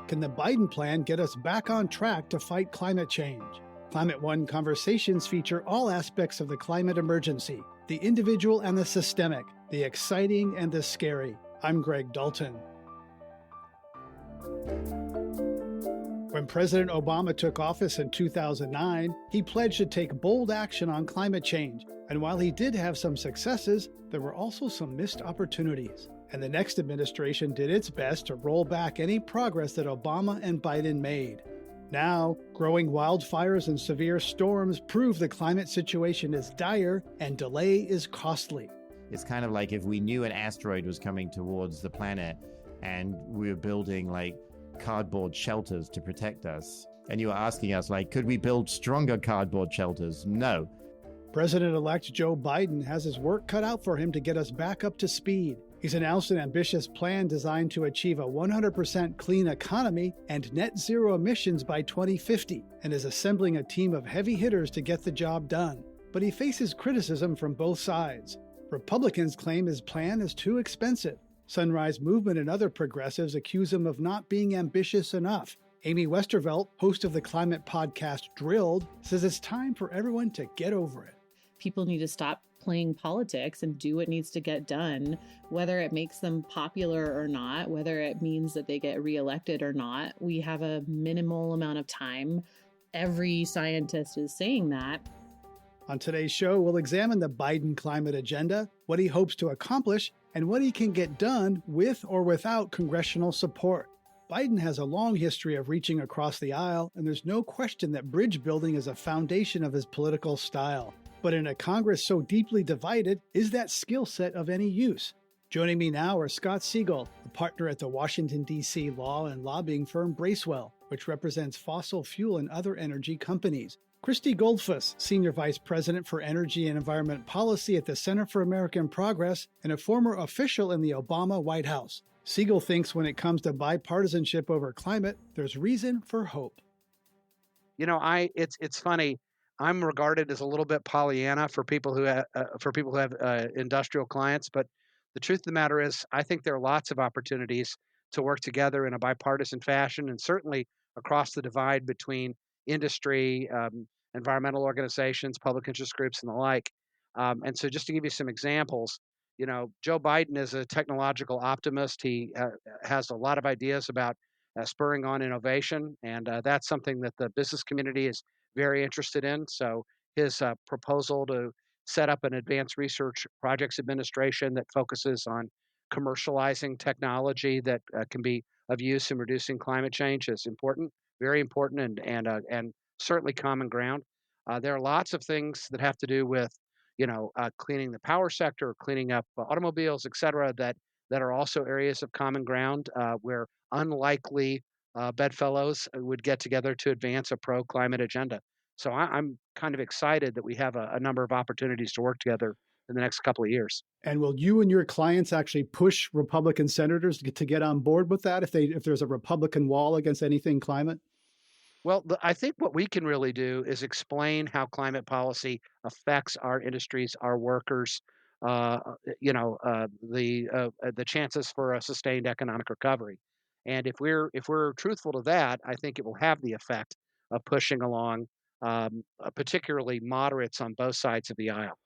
Can the Biden plan get us back on track to fight climate change? Climate One conversations feature all aspects of the climate emergency, the individual and the systemic, the exciting and the scary. I'm Greg Dalton. When President Obama took office in 2009, he pledged to take bold action on climate change. And while he did have some successes, there were also some missed opportunities. And the next administration did its best to roll back any progress that Obama and Biden made. Now, growing wildfires and severe storms prove the climate situation is dire and delay is costly. It's kind of like if we knew an asteroid was coming towards the planet and we were building cardboard shelters to protect us. And you were asking us, could we build stronger cardboard shelters? No. President-elect Joe Biden has his work cut out for him to get us back up to speed. He's announced an ambitious plan designed to achieve a 100% clean economy and net zero emissions by 2050, and is assembling a team of heavy hitters to get the job done. But he faces criticism from both sides. Republicans claim his plan is too expensive. Sunrise Movement and other progressives accuse him of not being ambitious enough. Amy Westervelt, host of the climate podcast Drilled, says it's time for everyone to get over it. People need to stop playing politics and do what needs to get done, whether it makes them popular or not, whether it means that they get reelected or not. We have a minimal amount of time. Every scientist is saying that. On today's show, we'll examine the Biden climate agenda, what he hopes to accomplish, and what he can get done with or without congressional support. Biden has a long history of reaching across the aisle, and there's no question that bridge building is a foundation of his political style. But in a Congress so deeply divided, is that skill set of any use? Joining me now are Scott Siegel, a partner at the Washington, D.C. law and lobbying firm Bracewell, which represents fossil fuel and other energy companies. Christy Goldfuss, Senior Vice President for Energy and Environment Policy at the Center for American Progress and a former official in the Obama White House. Siegel thinks when it comes to bipartisanship over climate, there's reason for hope. It's funny. I'm regarded as a little bit Pollyanna for people who have industrial clients, but the truth of the matter is, I think there are lots of opportunities to work together in a bipartisan fashion, and certainly across the divide between industry, environmental organizations, public interest groups, and the like. And so, just to give you some examples, Joe Biden is a technological optimist. He has a lot of ideas about spurring on innovation, and that's something that the business community is very interested in. So his proposal to set up an advanced research projects administration that focuses on commercializing technology that can be of use in reducing climate change is important, very important, and certainly common ground. There are lots of things that have to do with, cleaning the power sector, cleaning up automobiles, et cetera, that are also areas of common ground where unlikely bedfellows would get together to advance a pro-climate agenda. So I'm kind of excited that we have a number of opportunities to work together in the next couple of years. And will you and your clients actually push Republican senators to get on board with that if there's a Republican wall against anything climate? Well, I think what we can really do is explain how climate policy affects our industries, our workers, the chances for a sustained economic recovery. And if we're truthful to that, I think it will have the effect of pushing along, particularly moderates on both sides of the aisle.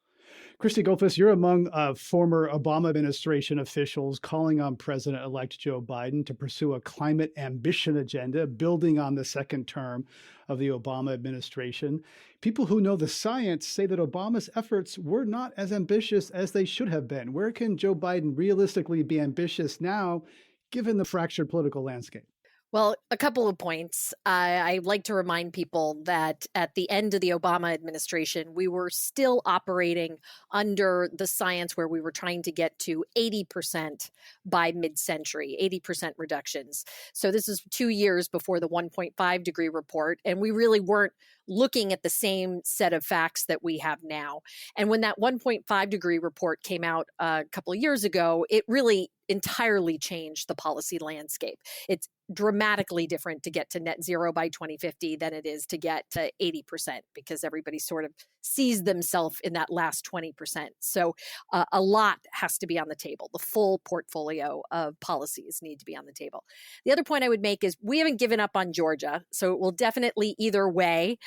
Christy Goldfuss, you're among former Obama administration officials calling on President-elect Joe Biden to pursue a climate ambition agenda, building on the second term of the Obama administration. People who know the science say that Obama's efforts were not as ambitious as they should have been. Where can Joe Biden realistically be ambitious now, given the fractured political landscape? Well, a couple of points. I like to remind people that at the end of the Obama administration, we were still operating under the science where we were trying to get to 80% by mid-century, 80% reductions. So this is 2 years before the 1.5 degree report, and we really weren't looking at the same set of facts that we have now. And when that 1.5 degree report came out a couple of years ago, it really entirely changed the policy landscape. It's dramatically different to get to net zero by 2050 than it is to get to 80%, because everybody sort of sees themselves in that last 20%. So a lot has to be on the table. The full portfolio of policies need to be on the table. The other point I would make is we haven't given up on Georgia. So it will definitely either way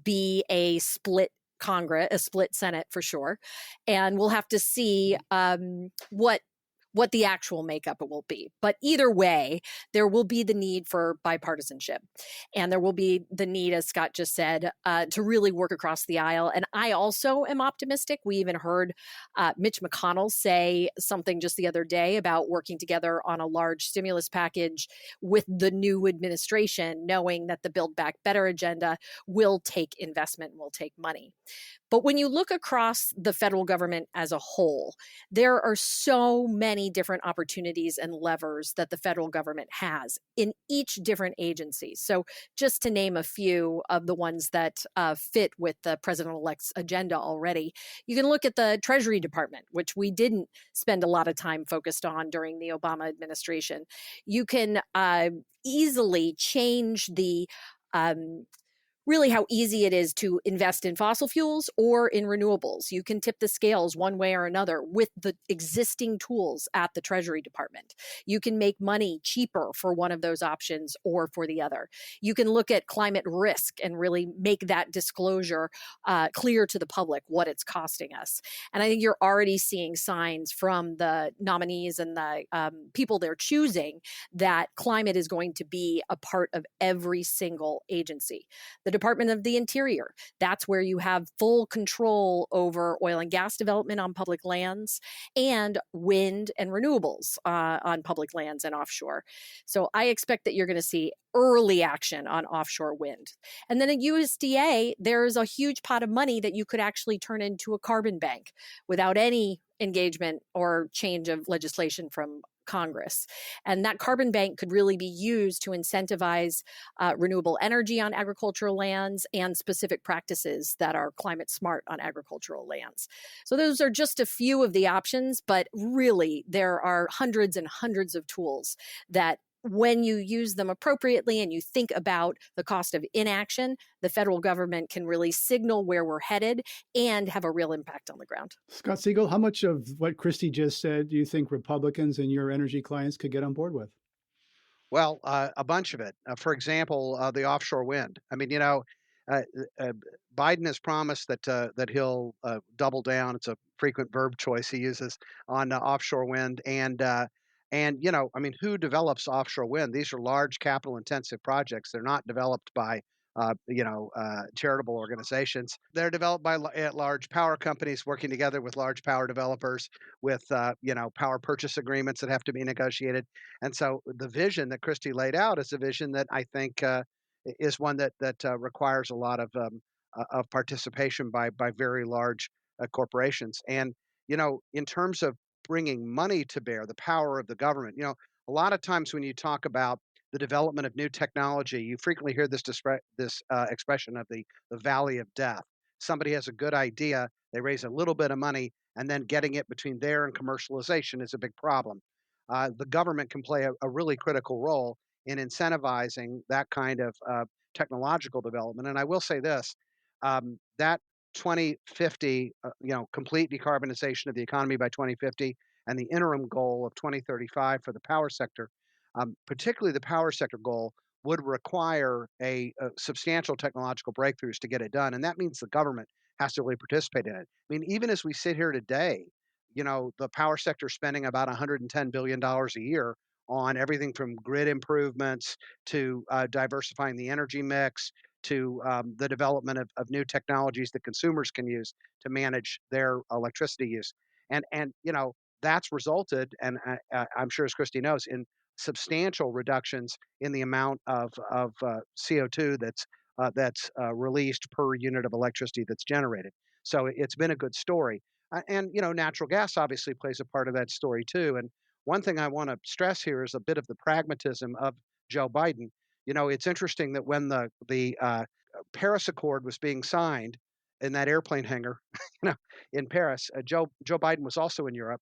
be a split Congress, a split Senate for sure. And we'll have to see what the actual makeup it will be. But either way, there will be the need for bipartisanship. And there will be the need, as Scott just said, to really work across the aisle. And I also am optimistic. We even heard Mitch McConnell say something just the other day about working together on a large stimulus package with the new administration, knowing that the Build Back Better agenda will take investment, will take money. But when you look across the federal government as a whole, there are so many different opportunities and levers that the federal government has in each different agency. So just to name a few of the ones that fit with the president-elect's agenda already, you can look at the Treasury Department, which we didn't spend a lot of time focused on during the Obama administration. You can easily change the really how easy it is to invest in fossil fuels or in renewables. You can tip the scales one way or another with the existing tools at the Treasury Department. You can make money cheaper for one of those options or for the other. You can look at climate risk and really make that disclosure clear to the public what it's costing us. And I think you're already seeing signs from the nominees and the people they're choosing that climate is going to be a part of every single agency. The Department of the Interior, that's where you have full control over oil and gas development on public lands and wind and renewables on public lands and offshore. So I expect that you're going to see early action on offshore wind. And then at USDA, there's a huge pot of money that you could actually turn into a carbon bank without any engagement or change of legislation from Congress. And that carbon bank could really be used to incentivize renewable energy on agricultural lands and specific practices that are climate smart on agricultural lands. So those are just a few of the options, but really there are hundreds and hundreds of tools that when you use them appropriately and you think about the cost of inaction, the federal government can really signal where we're headed and have a real impact on the ground. Scott Siegel, how much of what Christy just said do you think Republicans and your energy clients could get on board with? Well, a bunch of it. For example, the offshore wind. I mean, Biden has promised that he'll double down. It's a frequent verb choice he uses on offshore wind, and I mean, who develops offshore wind? These are large, capital-intensive projects. They're not developed by charitable organizations. They're developed by large power companies working together with large power developers with power purchase agreements that have to be negotiated. And so the vision that Christy laid out is a vision that I think is one that requires a lot of participation by very large corporations. And in terms of bringing money to bear, the power of the government, a lot of times when you talk about the development of new technology, you frequently hear this expression of the valley of death. Somebody has a good idea, they raise a little bit of money, and then getting it between there and commercialization is a big problem. The government can play a really critical role in incentivizing that kind of technological development. And I will say this, that 2050, complete decarbonization of the economy by 2050, and the interim goal of 2035 for the power sector, particularly the power sector goal, would require a substantial technological breakthroughs to get it done. And that means the government has to really participate in it. I mean, even as we sit here today, the power sector is spending about $110 billion a year on everything from grid improvements to diversifying the energy mix to the development of new technologies that consumers can use to manage their electricity use. And that's resulted, and I'm sure as Christy knows, in substantial reductions in the amount of CO2 that's released per unit of electricity that's generated. So it's been a good story. And natural gas obviously plays a part of that story too. And one thing I want to stress here is a bit of the pragmatism of Joe Biden. It's interesting that when the Paris Accord was being signed in that airplane hangar, in Paris. Joe Biden was also in Europe,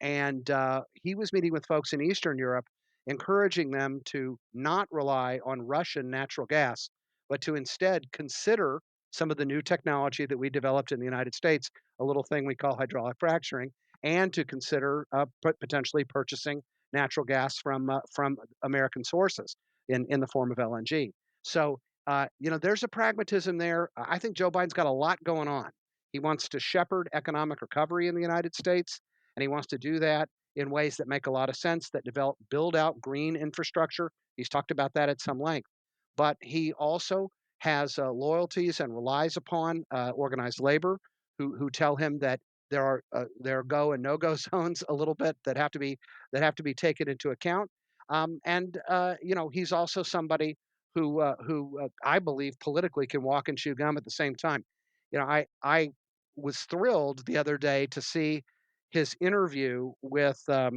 and he was meeting with folks in Eastern Europe, encouraging them to not rely on Russian natural gas, but to instead consider some of the new technology that we developed in the United States, a little thing we call hydraulic fracturing, and to consider potentially purchasing natural gas from American sources in the form of LNG. So there's a pragmatism there. I think Joe Biden's got a lot going on. He wants to shepherd economic recovery in the United States, and he wants to do that in ways that make a lot of sense, that build out green infrastructure. He's talked about that at some length. But he also has loyalties and relies upon organized labor who tell him that there are go and no go zones a little bit that have to be taken into account. He's also somebody who I believe politically can walk and chew gum at the same time. I was thrilled the other day to see his interview with I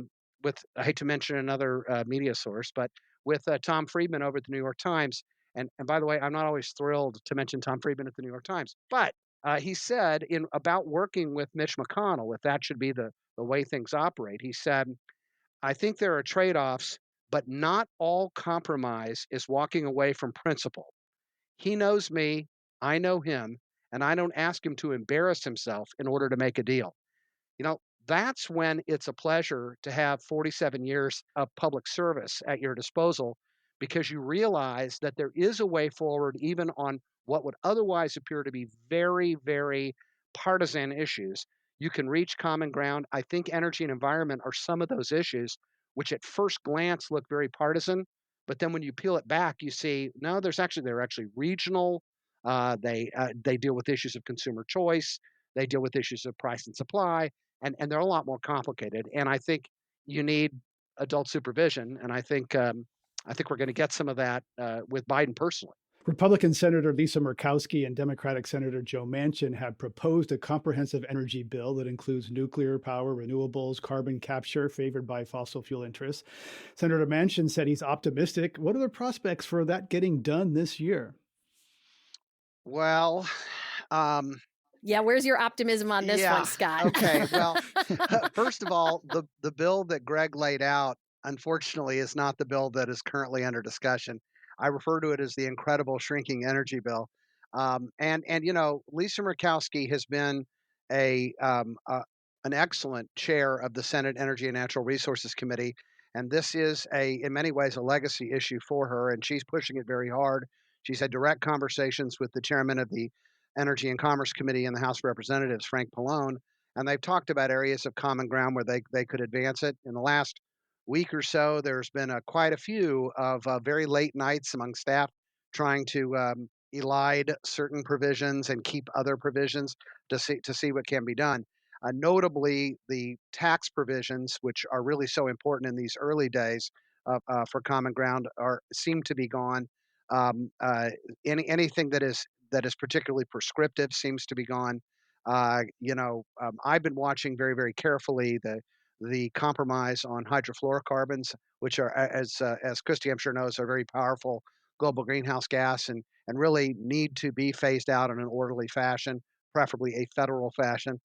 hate to mention another media source, but with Tom Friedman over at the New York Times. And by the way, I'm not always thrilled to mention Tom Friedman at the New York Times, but he said about working with Mitch McConnell, if that should be the way things operate, he said, I think there are trade-offs, but not all compromise is walking away from principle. He knows me, I know him, and I don't ask him to embarrass himself in order to make a deal. That's when it's a pleasure to have 47 years of public service at your disposal, because you realize that there is a way forward even on what would otherwise appear to be very, very partisan issues. You can reach common ground. I think energy and environment are some of those issues which at first glance look very partisan, but then when you peel it back, you see, no, they're actually regional. They deal with issues of consumer choice. They deal with issues of price and supply, and they're a lot more complicated. And I think you need adult supervision, and I think we're going to get some of that with Biden personally. Republican Senator Lisa Murkowski and Democratic Senator Joe Manchin have proposed a comprehensive energy bill that includes nuclear power, renewables, carbon capture favored by fossil fuel interests. Senator Manchin said he's optimistic. What are the prospects for that getting done this year? Well, yeah, where's your optimism on this one, Scott? Okay, well, first of all, the bill that Greg laid out, unfortunately, is not the bill that is currently under discussion. I refer to it as the incredible shrinking energy bill. Lisa Murkowski has been an excellent chair of the Senate Energy and Natural Resources Committee, and this is in many ways a legacy issue for her, and she's pushing it very hard. She's had direct conversations with the chairman of the Energy and Commerce Committee in the House of Representatives, Frank Pallone, and they've talked about areas of common ground where they could advance it. In the last week or so, there's been quite a few of very late nights among staff trying to elide certain provisions and keep other provisions to see what can be done. Notably, the tax provisions, which are really so important in these early days for common ground, seem to be gone. Anything that is particularly prescriptive seems to be gone. I've been watching very, very carefully the compromise on hydrofluorocarbons, which are, as Christy I'm sure knows, are a very powerful global greenhouse gas and really need to be phased out in an orderly fashion, preferably a federal fashion,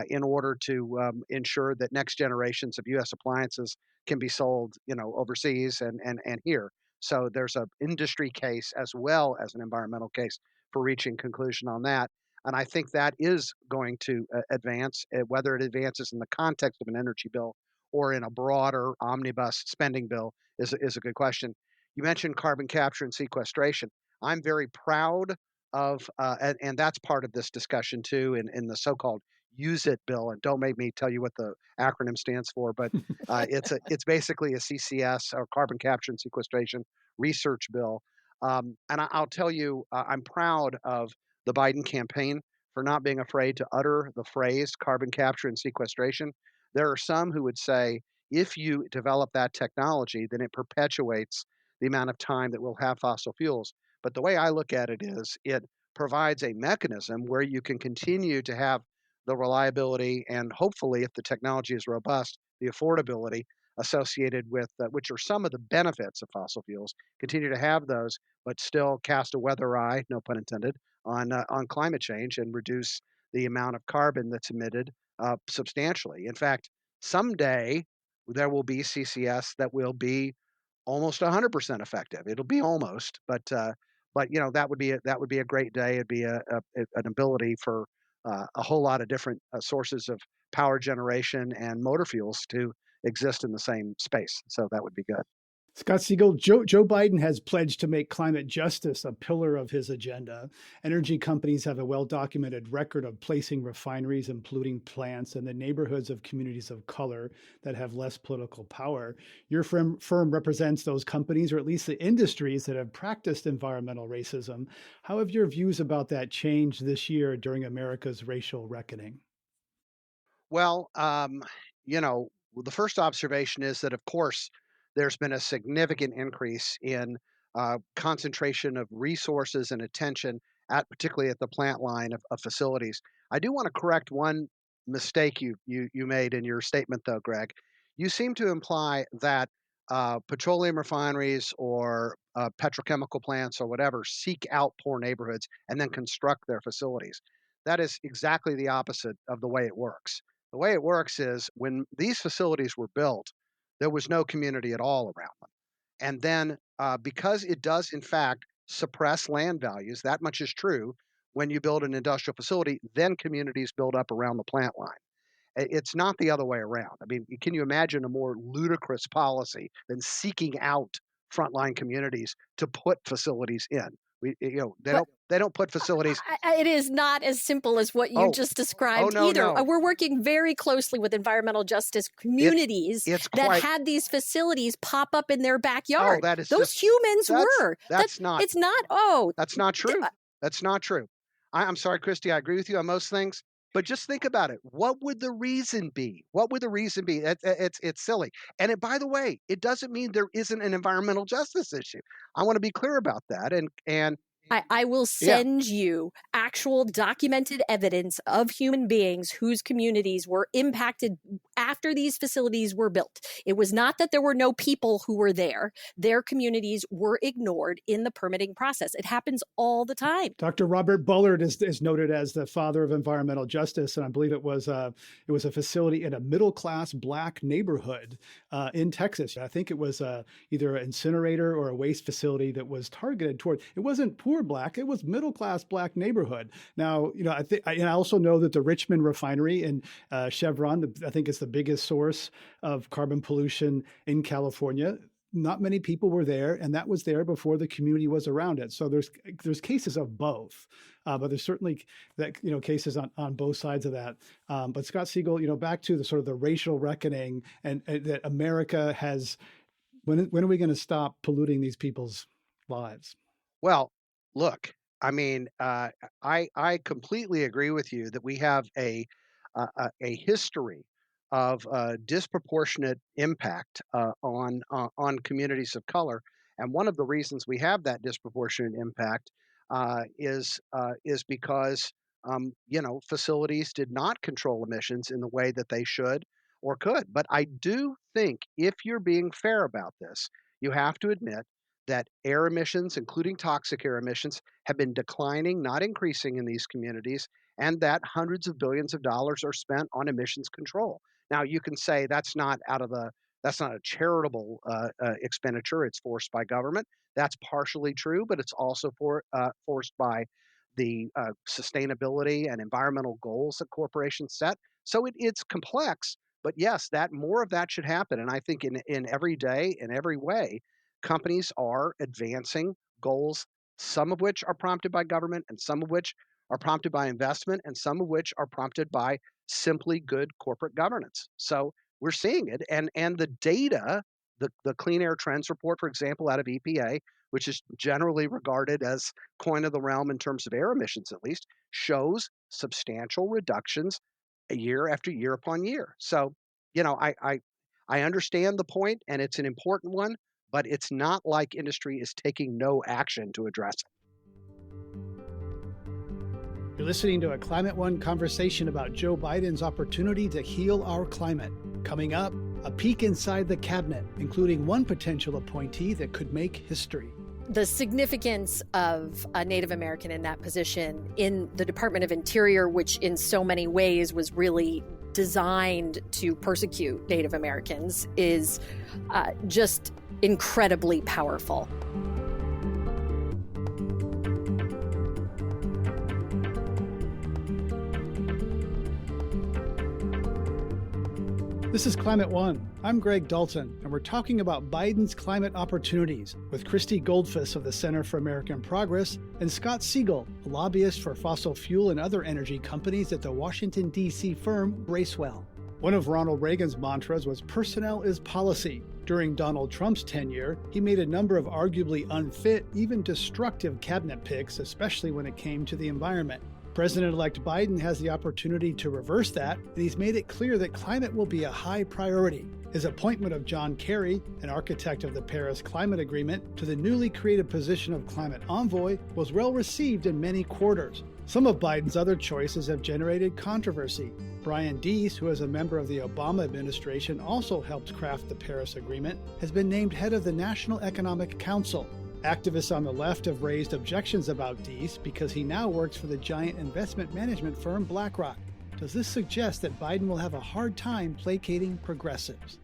in order to ensure that next generations of U.S. appliances can be sold, overseas and here. So there's an industry case as well as an environmental case for reaching conclusion on that. And I think that is going to advance. Whether it advances in the context of an energy bill or in a broader omnibus spending bill is a good question. You mentioned carbon capture and sequestration. I'm very proud of, and that's part of this discussion too, in the so-called Use It bill. And don't make me tell you what the acronym stands for, but it's basically a CCS, or carbon capture and sequestration research bill. And I'll tell you, I'm proud of the Biden campaign for not being afraid to utter the phrase carbon capture and sequestration. There are some who would say, if you develop that technology, then it perpetuates the amount of time that we'll have fossil fuels. But the way I look at it is it provides a mechanism where you can continue to have the reliability and hopefully, if the technology is robust, the affordability associated with, which are some of the benefits of fossil fuels, continue to have those, but still cast a weather eye, no pun intended, on climate change and reduce the amount of carbon that's emitted substantially. In fact, someday there will be CCS that will be almost 100% effective. It'll be almost, but that would be a great day. It'd be an ability for a whole lot of different sources of power generation and motor fuels to exist in the same space. So that would be good. Scott Siegel, Joe Biden has pledged to make climate justice a pillar of his agenda. Energy companies have a well-documented record of placing refineries and polluting plants in the neighborhoods of communities of color that have less political power. Your firm represents those companies, or at least the industries that have practiced environmental racism. How have your views about that changed this year during America's racial reckoning? Well, the first observation is that, of course, there's been a significant increase in concentration of resources and attention particularly at the plant line of facilities. I do want to correct one mistake you made in your statement, though, Greg. You seem to imply that petroleum refineries or petrochemical plants or whatever seek out poor neighborhoods and then construct their facilities. That is exactly the opposite of the way it works. The way it works is when these facilities were built, there was no community at all around them. And then because it does, in fact, suppress land values, that much is true, when you build an industrial facility, then communities build up around the plant line. It's not the other way around. I mean, can you imagine a more ludicrous policy than seeking out frontline communities to put facilities in? They don't put facilities. It is not as simple as what you just described either. No. We're working very closely with environmental justice communities that had these facilities pop up in their backyard. Those humans were. That's not. It's not. Oh, that's not true. That's not true. I'm sorry, Christy. I agree with you on most things. But just think about it. What would the reason be? What would the reason be? It's silly. And by the way, it doesn't mean there isn't an environmental justice issue. I want to be clear about that. And I will send you actual documented evidence of human beings whose communities were impacted after these facilities were built. It was not that there were no people who were there. Their communities were ignored in the permitting process. It happens all the time. Dr. Robert Bullard is noted as the father of environmental justice, and I believe it was a facility in a middle-class Black neighborhood in Texas. I think it was either an incinerator or a waste facility that was targeted toward. It wasn't poor Black; it was middle-class Black neighborhood. Now, I also know that the Richmond refinery in Chevron, I think it's the biggest source of carbon pollution in California. Not many people were there, and that was there before the community was around it. So there's cases of both, but there's certainly cases on both sides of that. But Scott Siegel, back to the sort of the racial reckoning and that America has. When are we going to stop polluting these people's lives? Well, look, I mean, I completely agree with you that we have a history of disproportionate impact on communities of color, and one of the reasons we have that disproportionate impact is because facilities did not control emissions in the way that they should or could. But I do think if you're being fair about this, you have to admit that air emissions, including toxic air emissions, have been declining, not increasing in these communities, and that hundreds of billions of dollars are spent on emissions control. Now, you can say that's not a charitable expenditure. It's forced by government. That's partially true, but it's also forced by the sustainability and environmental goals that corporations set. So it's complex, but yes, more of that should happen. And I think in every day, in every way, companies are advancing goals, some of which are prompted by government and some of which are prompted by investment and some of which are prompted by simply good corporate governance. So we're seeing it. And the data, the Clean Air Trends Report, for example, out of EPA, which is generally regarded as coin of the realm in terms of air emissions at least, shows substantial reductions year after year upon year. So, I understand the point and it's an important one, but it's not like industry is taking no action to address it. You're listening to a Climate One conversation about Joe Biden's opportunity to heal our climate. Coming up, A peek inside the cabinet, including one potential appointee that could make history. The significance of a Native American in that position in the Department of Interior, which in so many ways was really designed to persecute Native Americans, is just incredibly powerful. This is Climate One. I'm Greg Dalton, and we're talking about Biden's climate opportunities with Christy Goldfuss of the Center for American Progress and Scott Siegel, a lobbyist for fossil fuel and other energy companies at the Washington, D.C. firm Bracewell. One of Ronald Reagan's mantras was personnel is policy. During Donald Trump's tenure, he made a number of arguably unfit, even destructive cabinet picks, especially when it came to the environment. President-elect Biden has the opportunity to reverse that, and he's made it clear that climate will be a high priority. His appointment of John Kerry, an architect of the Paris Climate Agreement, to the newly created position of climate envoy was well received in many quarters. Some of Biden's other choices have generated controversy. Brian Deese, who is a member of the Obama administration, also helped craft the Paris Agreement, has been named head of the National Economic Council. Activists on the left have raised objections about Deese because he now works for the giant investment management firm BlackRock. Does this suggest that Biden will have a hard time placating progressives?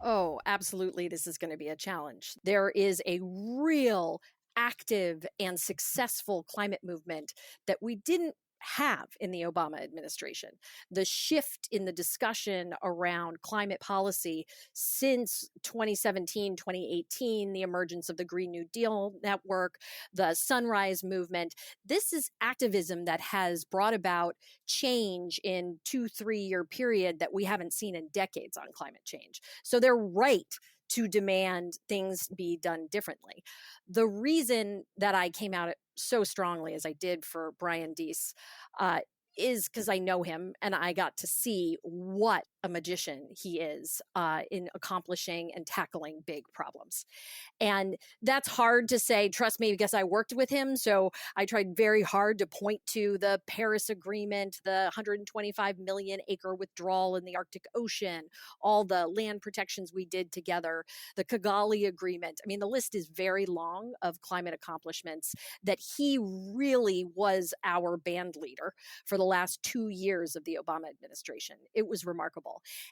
Oh, absolutely. This is going to be a challenge. There is a real active and successful climate movement that we didn't have in the Obama administration. The shift in the discussion around climate policy since 2017, 2018, the emergence of the Green New Deal network, the Sunrise movement, this is activism that has brought about change in 2-3 year period that we haven't seen in decades on climate change. So they're right to demand things be done differently. The reason that I came out so strongly as I did for Brian Deese is because I know him and I got to see what a magician he is in accomplishing and tackling big problems. And that's hard to say, trust me, because I worked with him. So I tried very hard to point to the Paris Agreement, the 125 million acre withdrawal in the Arctic Ocean, all the land protections we did together, the Kigali Agreement. I mean, the list is very long of climate accomplishments that he really was our band leader for the last 2 years of the Obama administration. It was remarkable.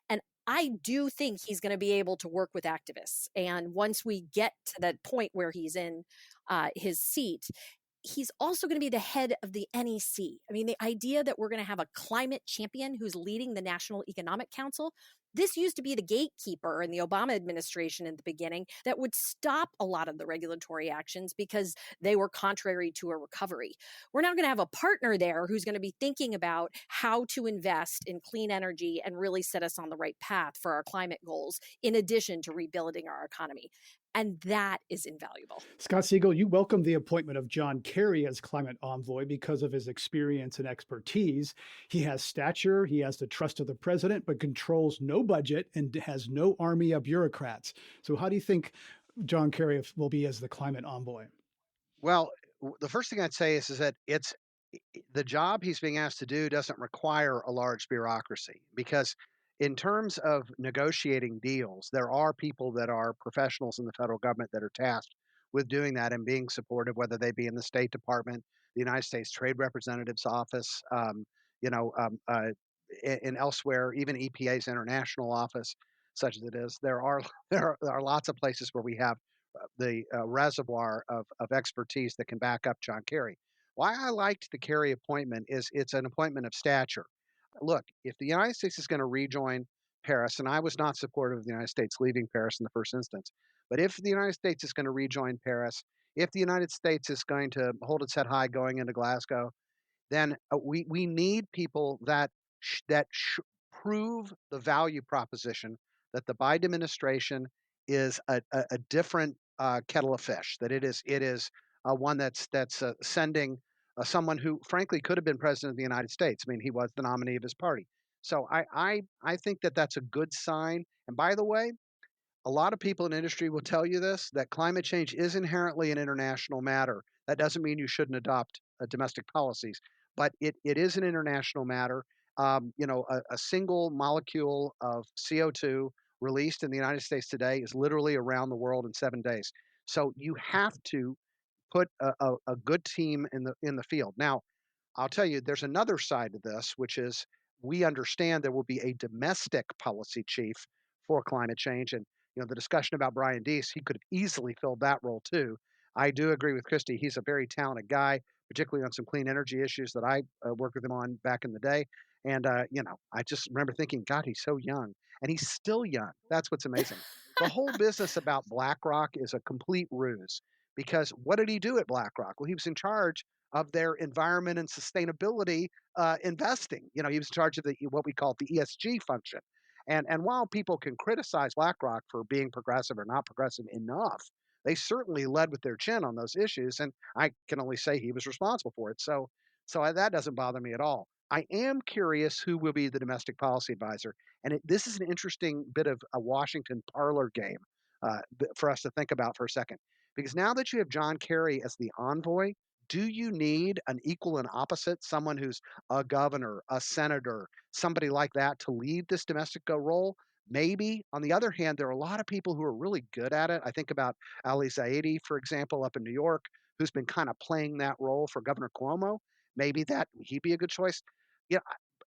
And I do think he's going to be able to work with activists. And once we get to that point where he's in his seat, he's also going to be the head of the NEC. I mean, the idea that we're going to have a climate champion who's leading the National Economic Council, this used to be the gatekeeper in the Obama administration in the beginning that would stop a lot of the regulatory actions because they were contrary to a recovery. We're now going to have a partner there who's going to be thinking about how to invest in clean energy and really set us on the right path for our climate goals, in addition to rebuilding our economy. And that is invaluable. Scott Siegel, you welcomed the appointment of John Kerry as climate envoy because of his experience and expertise. He has stature, he has the trust of the president, but controls no budget and has no army of bureaucrats. So how do you think John Kerry will be as the climate envoy? Well, the first thing I'd say is that it's the job he's being asked to do doesn't require a large bureaucracy, because in terms of negotiating deals, there are people that are professionals in the federal government that are tasked with doing that and being supportive, whether they be in the State Department, the United States Trade Representative's office, and elsewhere, even EPA's international office, such as it is. There are lots of places where we have the reservoir of expertise that can back up John Kerry. Why I liked the Kerry appointment is it's an appointment of stature. Look, if the United States is going to rejoin Paris, and I was not supportive of the United States leaving Paris in the first instance, but if the United States is going to rejoin Paris, if the United States is going to hold its head high going into Glasgow, then we need people that prove the value proposition that the Biden administration is a different kettle of fish. That it is one that's sending someone who, frankly, could have been president of the United States. I mean, he was the nominee of his party. So I think that that's a good sign. And by the way, a lot of people in industry will tell you this, that climate change is inherently an international matter. That doesn't mean you shouldn't adopt domestic policies, but it is an international matter. a single molecule of CO2 released in the United States today is literally around the world in 7 days. So you have to put a good team in the field. Now, I'll tell you, there's another side to this, which is we understand there will be a domestic policy chief for climate change. And the discussion about Brian Deese, he could have easily filled that role too. I do agree with Christy. He's a very talented guy, particularly on some clean energy issues that I worked with him on back in the day. And I just remember thinking, God, he's so young, and he's still young. That's what's amazing. The whole business about BlackRock is a complete ruse because what did he do at BlackRock? Well, he was in charge of their environment and sustainability investing. He was in charge of what we call the ESG function. And while people can criticize BlackRock for being progressive or not progressive enough, they certainly led with their chin on those issues. And I can only say he was responsible for it. So that doesn't bother me at all. I am curious who will be the domestic policy advisor. And this is an interesting bit of a Washington parlor game for us to think about for a second. Because now that you have John Kerry as the envoy, do you need an equal and opposite, someone who's a governor, a senator, somebody like that to lead this domestic role? Maybe. On the other hand, there are a lot of people who are really good at it. I think about Ali Zaidi, for example, up in New York, who's been kind of playing that role for Governor Cuomo. Maybe he'd be a good choice. Yeah,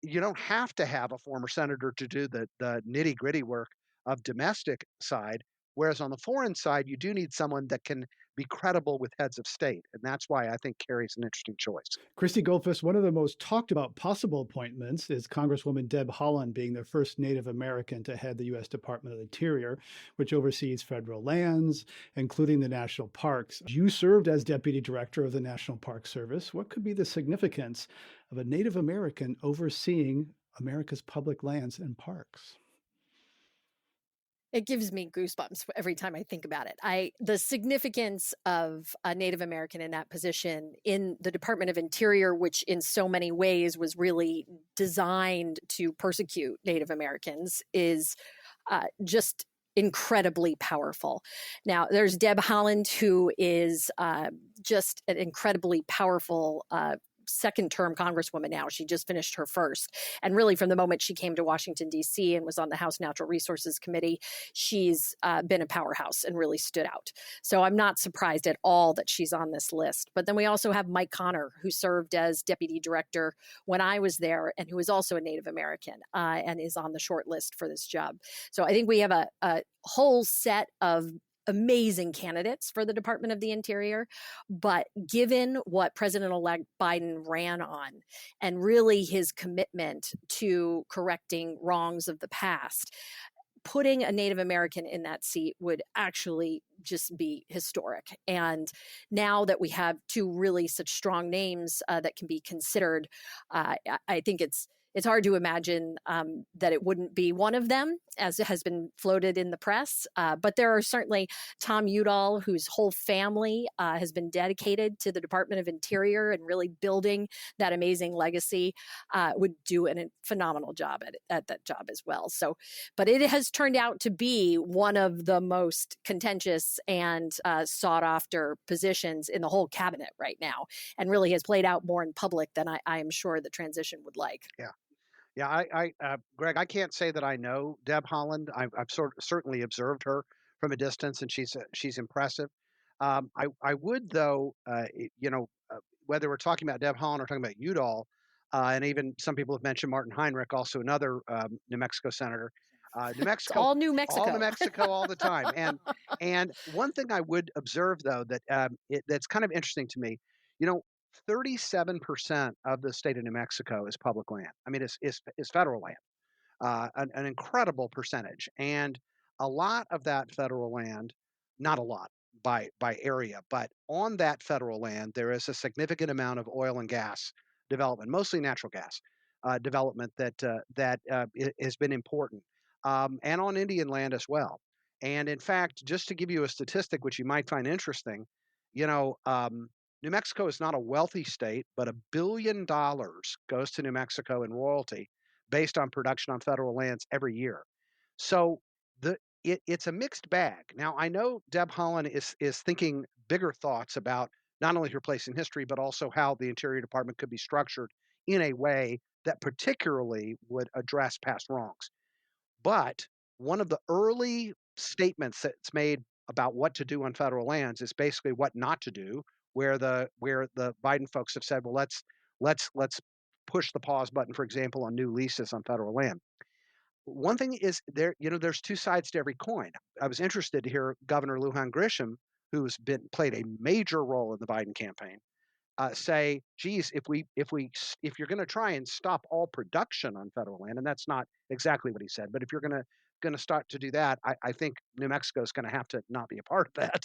you don't have to have a former senator to do the nitty gritty work of domestic side. Whereas on the foreign side, you do need someone that can be credible with heads of state. And that's why I think Kerry's an interesting choice. Christy Goldfuss, one of the most talked about possible appointments is Congresswoman Deb Haaland being the first Native American to head the U.S. Department of the Interior, which oversees federal lands, including the national parks. You served as Deputy Director of the National Park Service. What could be the significance of a Native American overseeing America's public lands and parks? It gives me goosebumps every time I think about it. The significance of a Native American in that position in the Department of Interior, which in so many ways was really designed to persecute Native Americans, is just incredibly powerful. Now, there's Deb Haaland, who is just an incredibly powerful second-term Congresswoman now. She just finished her first. And really, from the moment she came to Washington, D.C. and was on the House Natural Resources Committee, she's been a powerhouse and really stood out. So I'm not surprised at all that she's on this list. But then we also have Mike Connor, who served as Deputy Director when I was there and who is also a Native American and is on the short list for this job. So I think we have a whole set of amazing candidates for the Department of the Interior. But given what President-elect Biden ran on and really his commitment to correcting wrongs of the past, putting a Native American in that seat would actually just be historic. And now that we have two really such strong names that can be considered, I think it's hard to imagine that it wouldn't be one of them, as it has been floated in the press. But there are certainly Tom Udall, whose whole family has been dedicated to the Department of Interior and really building that amazing legacy, would do a phenomenal job at that job as well. So, but it has turned out to be one of the most contentious and sought after positions in the whole cabinet right now, and really has played out more in public than I am sure the transition would like. Yeah. Yeah, Greg, I can't say that I know Deb Haaland. I've certainly observed her from a distance, and she's impressive. I would though, whether we're talking about Deb Haaland or talking about Udall, and even some people have mentioned Martin Heinrich, also another New Mexico senator. New Mexico, it's all New Mexico, all New Mexico, all the time. And one thing I would observe though that's kind of interesting to me, 37% of the state of New Mexico is public land. I mean, it's federal land, an incredible percentage. And a lot of that federal land, not a lot by area, but on that federal land, there is a significant amount of oil and gas development, mostly natural gas development that has been important, and on Indian land as well. And in fact, just to give you a statistic, which you might find interesting, New Mexico is not a wealthy state, but $1 billion goes to New Mexico in royalty based on production on federal lands every year. So it's a mixed bag. Now, I know Deb Haaland is thinking bigger thoughts about not only her place in history, but also how the Interior Department could be structured in a way that particularly would address past wrongs. But one of the early statements that's made about what to do on federal lands is basically what not to do, where the Biden folks have said, well, let's push the pause button, for example, on new leases on federal land. One thing is there's two sides to every coin. I was interested to hear Governor Lujan Grisham, who's played a major role in the Biden campaign, say, geez, if you're going to try and stop all production on federal land, and that's not exactly what he said, but if you're going to start to do that, I think New Mexico is going to have to not be a part of that.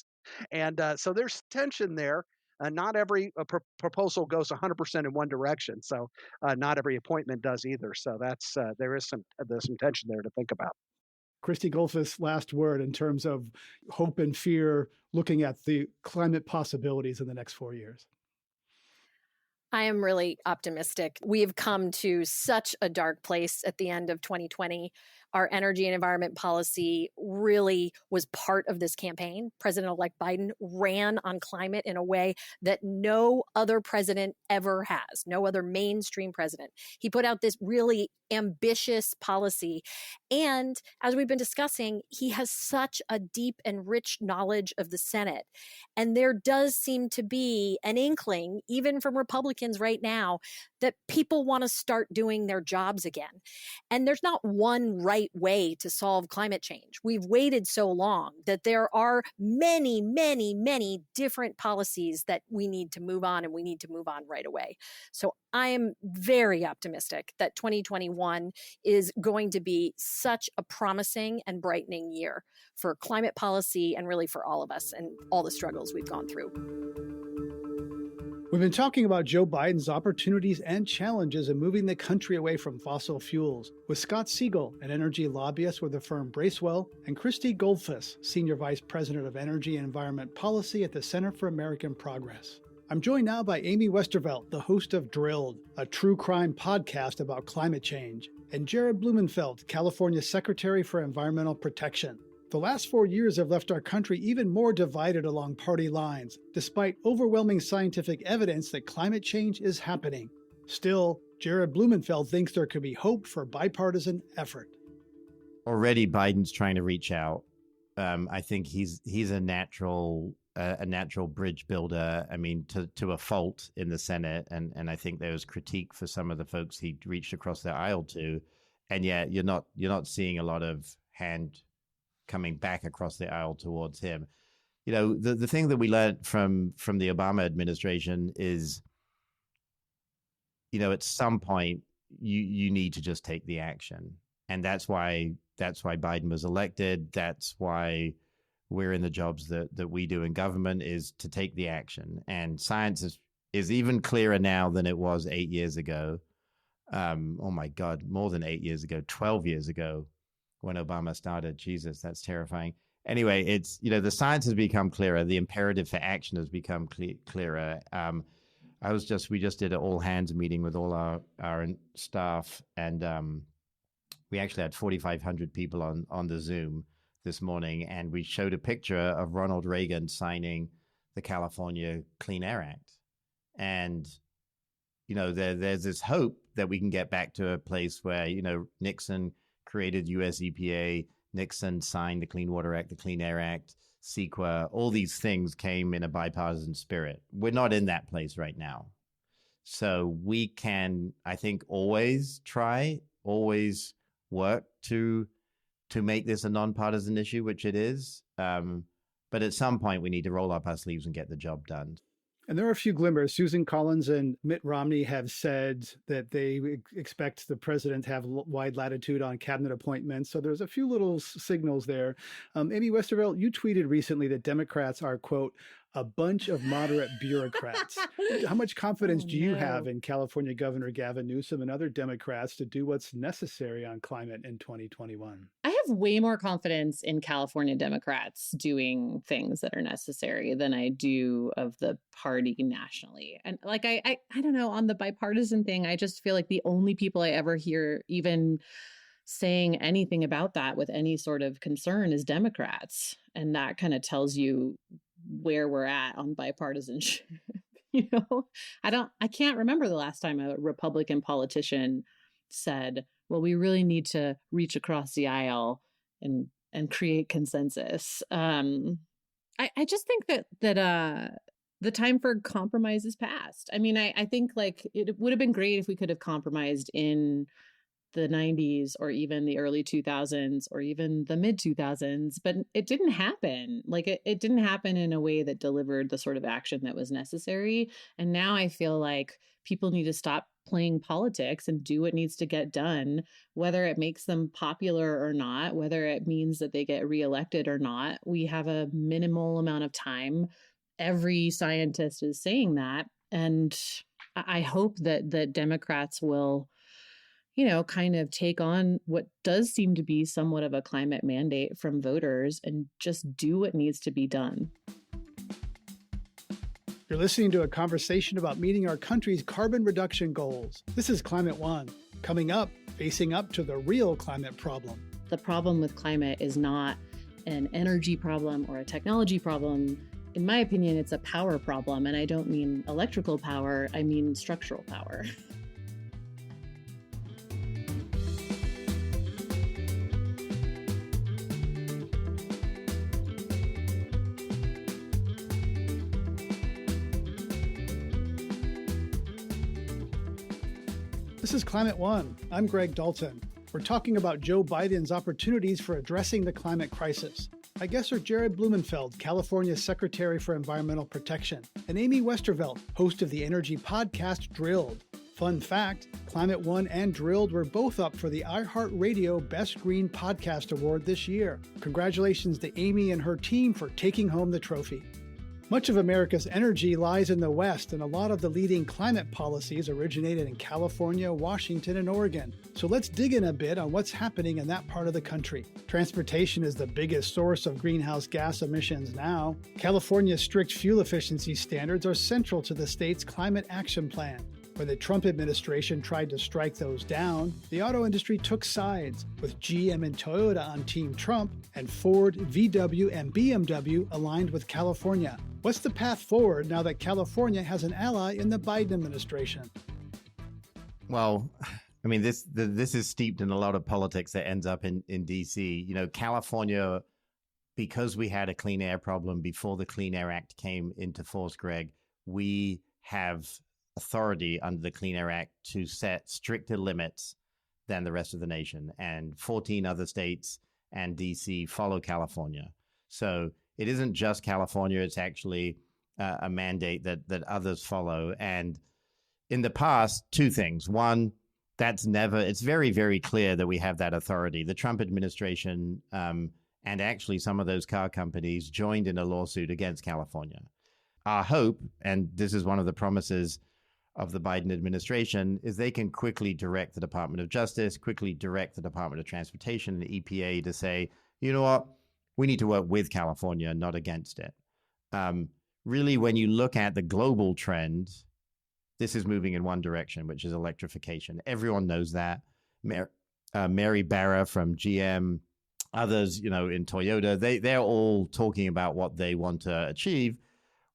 And so there's tension there. Not every proposal goes 100% in one direction, so not every appointment does either. So that's there's some tension there to think about. Christy Goldfuss, last word in terms of hope and fear, looking at the climate possibilities in the next 4 years. I am really optimistic. We have come to such a dark place at the end of 2020. Our energy and environment policy really was part of this campaign. President-elect Biden ran on climate in a way that no other president ever has, no other mainstream president. He put out this really ambitious policy. And as we've been discussing, he has such a deep and rich knowledge of the Senate. And there does seem to be an inkling, even from Republicans right now, that people want to start doing their jobs again. And there's not one right way to solve climate change. We've waited so long that there are many, many, many different policies that we need to move on, and we need to move on right away. So I am very optimistic that 2021 is going to be such a promising and brightening year for climate policy and really for all of us and all the struggles we've gone through. We've been talking about Joe Biden's opportunities and challenges in moving the country away from fossil fuels with Scott Siegel, an energy lobbyist with the firm Bracewell, and Christy Goldfuss, Senior Vice President of Energy and Environment Policy at the Center for American Progress. I'm joined now by Amy Westervelt, the host of Drilled, a true crime podcast about climate change, and Jared Blumenfeld, California Secretary for Environmental Protection. The last 4 years have left our country even more divided along party lines, despite overwhelming scientific evidence that climate change is happening. Still, Jared Blumenfeld thinks there could be hope for bipartisan effort. Already, Biden's trying to reach out. I think he's a natural bridge builder. I mean, to a fault in the Senate, and I think there was critique for some of the folks he reached across the aisle to, and yet you're not seeing a lot of hand coming back across the aisle towards him. You know, the thing that we learned from the Obama administration is, you know, at some point you need to just take the action. And that's why Biden was elected. That's why we're in the jobs that we do in government, is to take the action. And science is even clearer now than it was 8 years ago. Oh my God, more than 8 years ago, 12 years ago, when Obama started. Jesus, that's terrifying. Anyway, it's, you know, the science has become clearer. The imperative for action has become clearer. We just did an all hands meeting with all our staff, and we actually had 4,500 people on the Zoom this morning, and we showed a picture of Ronald Reagan signing the California Clean Air Act. And, you know, there's this hope that we can get back to a place where, you know, Nixon created US EPA, Nixon signed the Clean Water Act, the Clean Air Act, CEQA, all these things came in a bipartisan spirit. We're not in that place right now. So we can, I think, always work to make this a nonpartisan issue, which it is. But at some point, we need to roll up our sleeves and get the job done. And there are a few glimmers. Susan Collins and Mitt Romney have said that they expect the president to have wide latitude on cabinet appointments. So there's a few little signals there. Amy Westervelt, you tweeted recently that Democrats are, quote, a bunch of moderate bureaucrats. How much confidence do you have in California Governor Gavin Newsom and other Democrats to do what's necessary on climate in 2021? I have way more confidence in California Democrats doing things that are necessary than I do of the party nationally. And like, I don't know, on the bipartisan thing, I just feel like the only people I ever hear even saying anything about that with any sort of concern is Democrats. And that kind of tells you where we're at on bipartisanship. I can't remember the last time a Republican politician said, well, we really need to reach across the aisle and create consensus. I just think that the time for compromise is past. I mean, I think like it would have been great if we could have compromised in the 90s or even the early 2000s or even the mid 2000s, but it didn't happen. Like it didn't happen in a way that delivered the sort of action that was necessary. And now I feel like people need to stop playing politics and do what needs to get done, whether it makes them popular or not, whether it means that they get reelected or not. We have a minimal amount of time. Every scientist is saying that. And I hope that Democrats will, kind of take on what does seem to be somewhat of a climate mandate from voters and just do what needs to be done. You're listening to a conversation about meeting our country's carbon reduction goals. This is Climate One. Coming up, facing up to the real climate problem. The problem with climate is not an energy problem or a technology problem. In my opinion, it's a power problem. And I don't mean electrical power, I mean structural power. This is Climate One. I'm Greg Dalton. We're talking about Joe Biden's opportunities for addressing the climate crisis. My guests are Jared Blumenfeld, California's Secretary for Environmental Protection, and Amy Westervelt, host of the energy podcast Drilled. Fun fact, Climate One and Drilled were both up for the iHeartRadio Best Green Podcast Award this year. Congratulations to Amy and her team for taking home the trophy. Much of America's energy lies in the West, and a lot of the leading climate policies originated in California, Washington, and Oregon. So let's dig in a bit on what's happening in that part of the country. Transportation is the biggest source of greenhouse gas emissions now. California's strict fuel efficiency standards are central to the state's climate action plan. When the Trump administration tried to strike those down, the auto industry took sides, with GM and Toyota on Team Trump and Ford, VW, and BMW aligned with California. What's the path forward now that California has an ally in the Biden administration? Well, I mean, this is steeped in a lot of politics that ends up in D.C. California, because we had a clean air problem before the Clean Air Act came into force, Greg, we have authority under the Clean Air Act to set stricter limits than the rest of the nation. And 14 other states and DC follow California. So it isn't just California, it's actually a mandate that others follow. And in the past, two things. One, it's very, very clear that we have that authority. The Trump administration and actually some of those car companies joined in a lawsuit against California. Our hope, and this is one of the promises of the Biden administration, is they can quickly direct the Department of Justice, quickly direct the Department of Transportation and the EPA to say, you know what, we need to work with California, not against it. Really, when you look at the global trend, this is moving in one direction, which is electrification. Everyone knows that. Mary Barra from GM, others, in Toyota, they're all talking about what they want to achieve.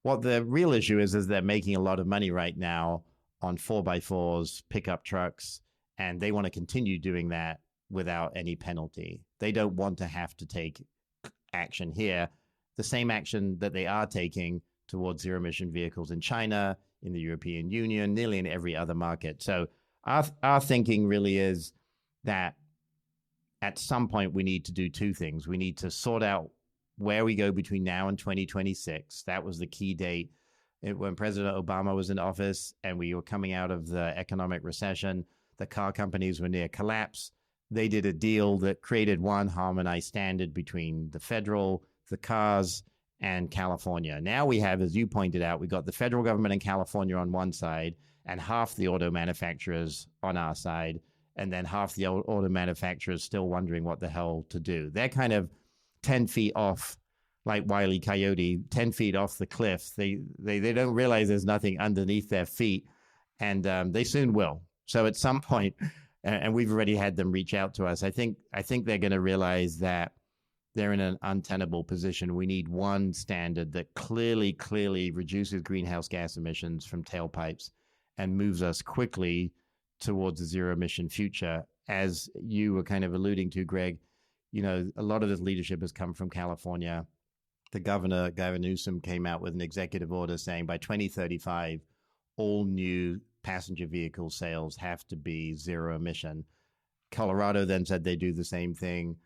What the real issue is they're making a lot of money right now on 4x4s, pickup trucks, and they want to continue doing that without any penalty. They don't want to have to take action here, the same action that they are taking towards zero-emission vehicles in China, in the European Union, nearly in every other market. So our thinking really is that at some point we need to do two things. We need to sort out where we go between now and 2026. That was the key date when President Obama was in office and we were coming out of the economic recession. The car companies were near collapse. They did a deal that created one harmonized standard between the federal, the cars, and California. Now we have, as you pointed out, we got the federal government in California on one side and half the auto manufacturers on our side, and then half the auto manufacturers still wondering what the hell to do. They're kind of 10 feet off, like Wile E. Coyote, 10 feet off the cliff. They don't realize there's nothing underneath their feet, and they soon will. So at some point, and we've already had them reach out to us, I think they're going to realize that they're in an untenable position. We need one standard that clearly reduces greenhouse gas emissions from tailpipes and moves us quickly towards a zero emission future. As you were kind of alluding to, Greg, a lot of this leadership has come from California. The governor, Gavin Newsom, came out with an executive order saying by 2035, all new passenger vehicle sales have to be zero emission. Colorado then said they do the same thing.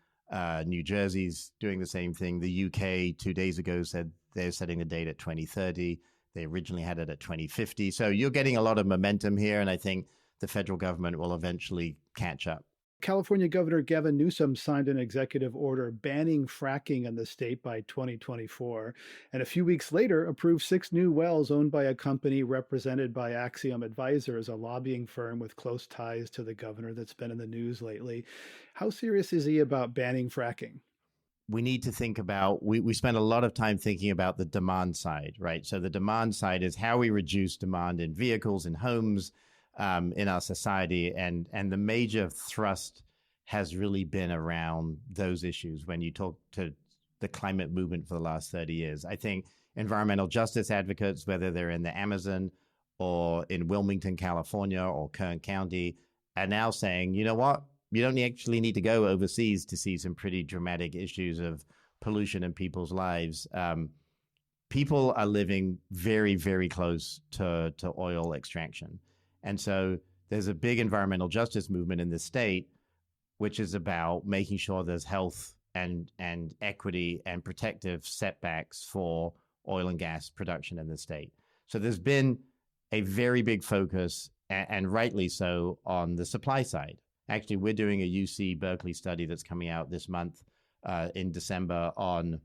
New Jersey's doing the same thing. The UK 2 days ago said they're setting the date at 2030. They originally had it at 2050. So you're getting a lot of momentum here, and I think the federal government will eventually catch up. California Governor Gavin Newsom signed an executive order banning fracking in the state by 2024, and a few weeks later approved 6 new wells owned by a company represented by Axiom Advisors, a lobbying firm with close ties to the governor that's been in the news lately. How serious is he about banning fracking? We need to think about, we spend a lot of time thinking about the demand side, right? So the demand side is how we reduce demand in vehicles, in homes, in our society, and the major thrust has really been around those issues when you talk to the climate movement for the last 30 years. I think environmental justice advocates, whether they're in the Amazon or in Wilmington, California, or Kern County, are now saying, you know what, you don't actually need to go overseas to see some pretty dramatic issues of pollution in people's lives. People are living very, very close to oil extraction. And so there's a big environmental justice movement in the state, which is about making sure there's health and equity and protective setbacks for oil and gas production in the state. So there's been a very big focus, and rightly so, on the supply side. Actually, we're doing a UC Berkeley study that's coming out this month in December on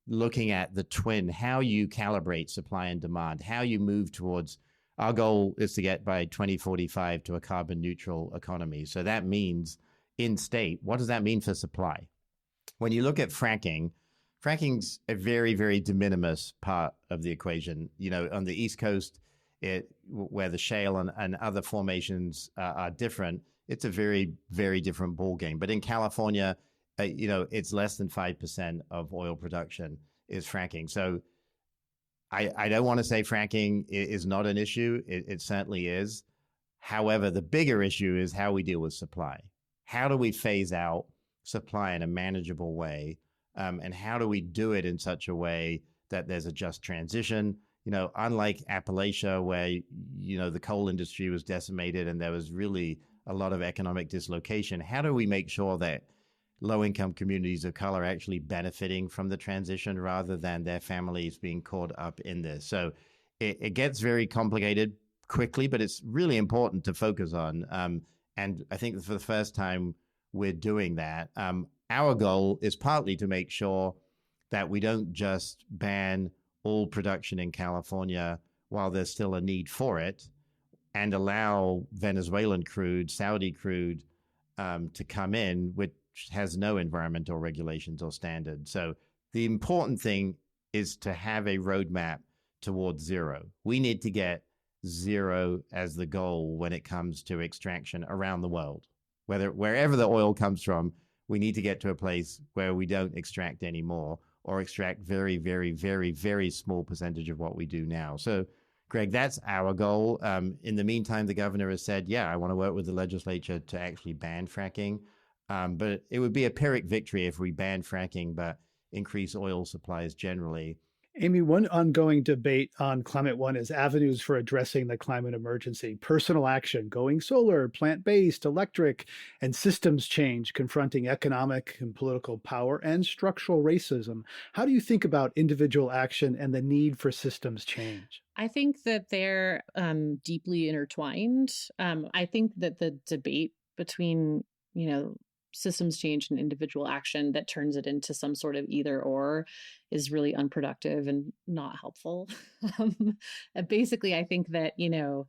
looking at the twin, how you calibrate supply and demand, how you move towards. Our goal is to get by 2045 to a carbon neutral economy. So that means in state, what does that mean for supply? When you look at fracking's a very, very de minimis part of the equation. On the East Coast, where the shale and other formations are different, it's a very, very different ballgame. But in California, it's less than 5% of oil production is fracking. So I don't want to say fracking is not an issue. It certainly is. However, the bigger issue is how we deal with supply. How do we phase out supply in a manageable way? And how do we do it in such a way that there's a just transition? Unlike Appalachia, where, the coal industry was decimated and there was really a lot of economic dislocation, how do we make sure that low-income communities of color actually benefiting from the transition rather than their families being caught up in this? So it gets very complicated quickly, but it's really important to focus on. And I think for the first time, we're doing that. Our goal is partly to make sure that we don't just ban all production in California while there's still a need for it, and allow Venezuelan crude, Saudi crude to come in, which has no environmental regulations or standards. So the important thing is to have a roadmap towards zero. We need to get zero as the goal when it comes to extraction around the world. Wherever the oil comes from, we need to get to a place where we don't extract anymore, or extract very, very, very, very small percentage of what we do now. So, Greg, that's our goal. In the meantime, the governor has said, yeah, I want to work with the legislature to actually ban fracking. But it would be a Pyrrhic victory if we ban fracking, but increase oil supplies generally. Amy, one ongoing debate on Climate One is avenues for addressing the climate emergency: personal action, going solar, plant-based, electric, and systems change, confronting economic and political power, and structural racism. How do you think about individual action and the need for systems change? I think that they're deeply intertwined. I think that the debate between, systems change and individual action that turns it into some sort of either or is really unproductive and not helpful. Basically, I think that, so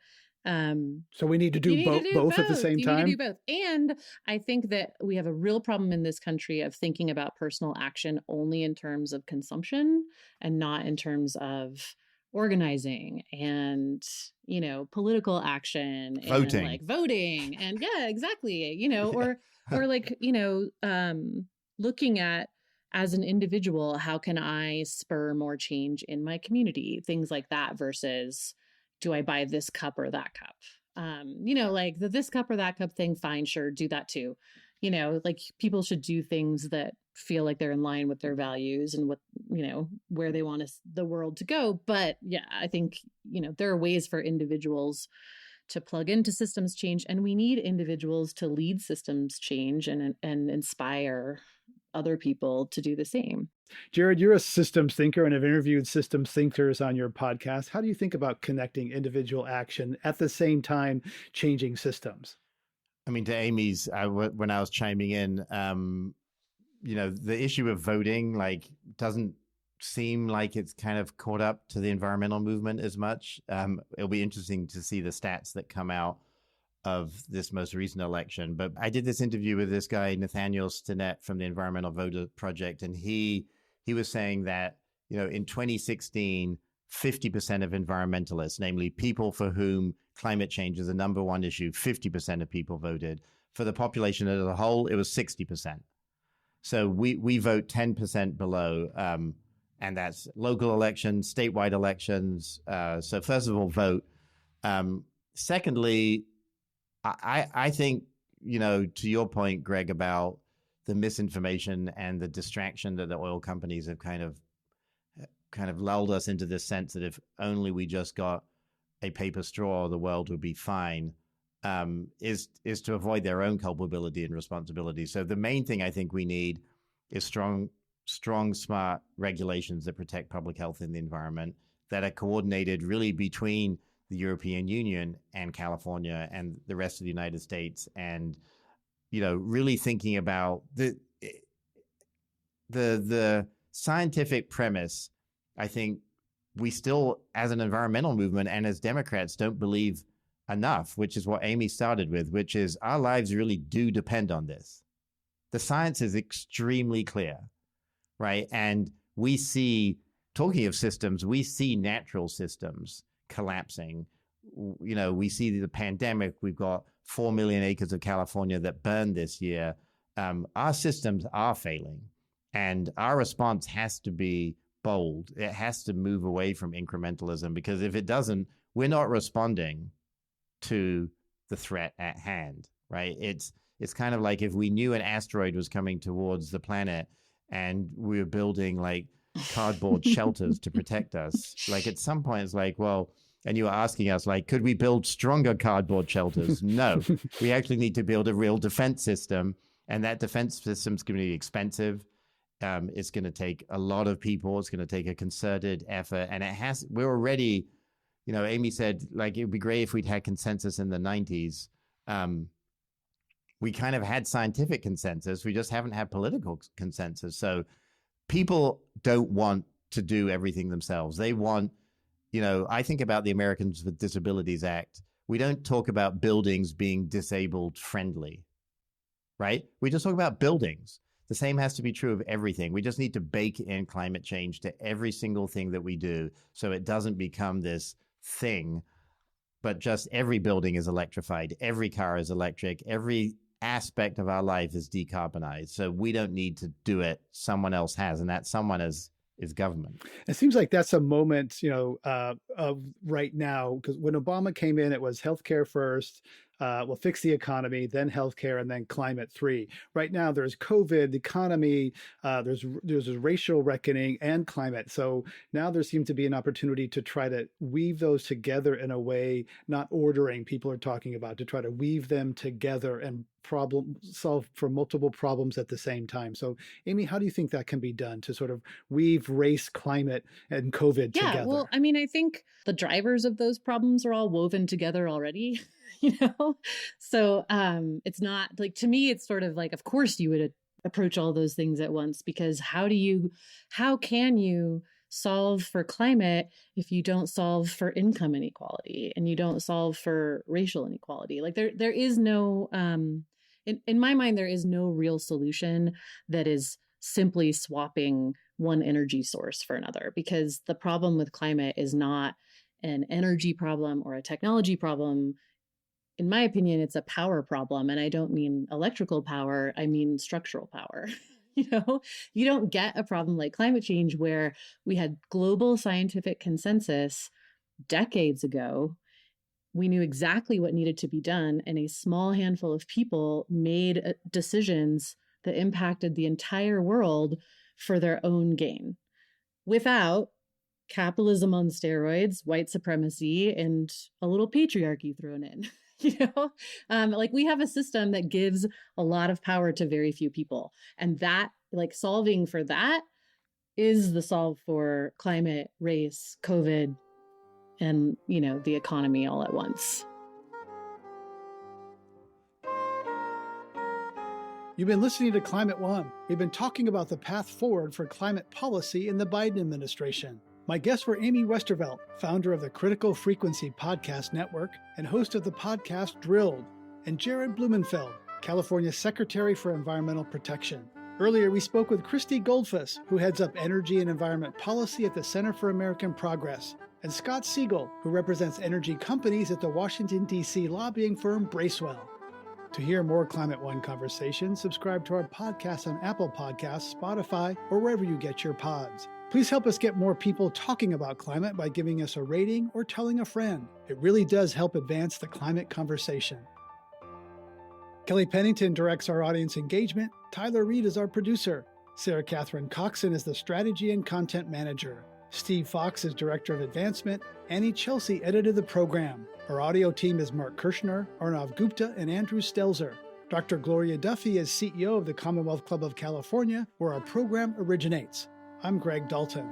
we need to do both at the same time. You need to do both. And I think that we have a real problem in this country of thinking about personal action only in terms of consumption and not in terms of organizing and, political action, voting. And like voting and yeah, exactly. Or like, looking at, as an individual, how can I spur more change in my community? Things like that versus, do I buy this cup or that cup? Like the this cup or that cup thing, fine, sure, do that too. Like people should do things that feel like they're in line with their values and what, where they want the world to go. But yeah, I think, there are ways for individuals to plug into systems change, and we need individuals to lead systems change and inspire other people to do the same. Jared, you're a systems thinker and have interviewed systems thinkers on your podcast. How do you think about connecting individual action at the same time changing systems? I mean, to Amy's, when I was chiming in, the issue of voting, doesn't seem like it's kind of caught up to the environmental movement as much. It'll be interesting to see the stats that come out of this most recent election. But I did this interview with this guy, Nathaniel Stinnett from the Environmental Voter Project, and he was saying that, in 2016, 50% of environmentalists, namely people for whom climate change is the number one issue, 50% of people voted. For the population as a whole, it was 60%. So we vote 10% below, and that's local elections, statewide elections. So first of all, vote. Secondly, I think, to your point, Greg, about the misinformation and the distraction that the oil companies have kind of lulled us into this sense that if only we just got a paper straw, the world would be fine, is to avoid their own culpability and responsibility. So the main thing I think we need is strong, smart regulations that protect public health and the environment, that are coordinated really between the European Union and California and the rest of the United States, and really thinking about the scientific premise. I think we still, as an environmental movement and as Democrats, don't believe enough, which is what Amy started with, which is our lives really do depend on this. The science is extremely clear, right? And we see, talking of systems, we see natural systems collapsing. We see the pandemic. We've got 4 million acres of California that burned this year. Our systems are failing, and our response has to be bold. It has to move away from incrementalism, because if it doesn't, we're not responding to the threat at hand, right? It's kind of like if we knew an asteroid was coming towards the planet and we were building cardboard shelters to protect us. At some point, it's well, and you were asking us, could we build stronger cardboard shelters? No, we actually need to build a real defense system, and that defense system is going to be expensive. It's going to take a lot of people. It's going to take a concerted effort, and we're already, Amy said, it would be great if we'd had consensus in the 90s. We kind of had scientific consensus. We just haven't had political consensus. So people don't want to do everything themselves. They want, I think about the Americans with Disabilities Act. We don't talk about buildings being disabled friendly, right? We just talk about buildings. The same has to be true of everything. We just need to bake in climate change to every single thing that we do, so it doesn't become this thing, but just every building is electrified. Every car is electric. Every aspect of our life is decarbonized. So we don't need to do it. Someone else has, and that someone is government. It seems like that's a moment, of right now, because when Obama came in, it was healthcare first. We'll fix the economy, then healthcare, and then climate 3. Right now, there's COVID, the economy, there's a racial reckoning, and climate. So now there seems to be an opportunity to try to weave those together in a way, not ordering, people are talking about, to try to weave them together and solve for multiple problems at the same time. So, Amy, how do you think that can be done to sort of weave race, climate, and COVID together? Yeah, well, I think the drivers of those problems are all woven together already. So it's not to me, it's sort of of course you would approach all those things at once, because how can you solve for climate if you don't solve for income inequality and you don't solve for racial inequality? There is no in my mind, there is no real solution that is simply swapping one energy source for another, because the problem with climate is not an energy problem or a technology problem. In my opinion, it's a power problem. And I don't mean electrical power. I mean structural power. You know, you don't get a problem like climate change where we had global scientific consensus decades ago. We knew exactly what needed to be done, and a small handful of people made decisions that impacted the entire world for their own gain without capitalism on steroids, white supremacy, and a little patriarchy thrown in. Like we have a system that gives a lot of power to very few people, and that, like, solving for that is the solve for climate, race, COVID, and the economy all at once. You've been listening to Climate One. We've been talking about the path forward for climate policy in the Biden administration. My guests were Amy Westervelt, founder of the Critical Frequency Podcast Network and host of the podcast Drilled, and Jared Blumenfeld, California Secretary for Environmental Protection. Earlier, we spoke with Christy Goldfuss, who heads up energy and environment policy at the Center for American Progress, and Scott Siegel, who represents energy companies at the Washington, D.C. lobbying firm Bracewell. To hear more Climate One conversations, subscribe to our podcast on Apple Podcasts, Spotify, or wherever you get your pods. Please help us get more people talking about climate by giving us a rating or telling a friend. It really does help advance the climate conversation. Kelly Pennington directs our audience engagement. Tyler Reed is our producer. Sarah Catherine Coxon is the strategy and content manager. Steve Fox is director of advancement. Annie Chelsea edited the program. Our audio team is Mark Kirshner, Arnav Gupta, and Andrew Stelzer. Dr. Gloria Duffy is CEO of the Commonwealth Club of California, where our program originates. I'm Greg Dalton.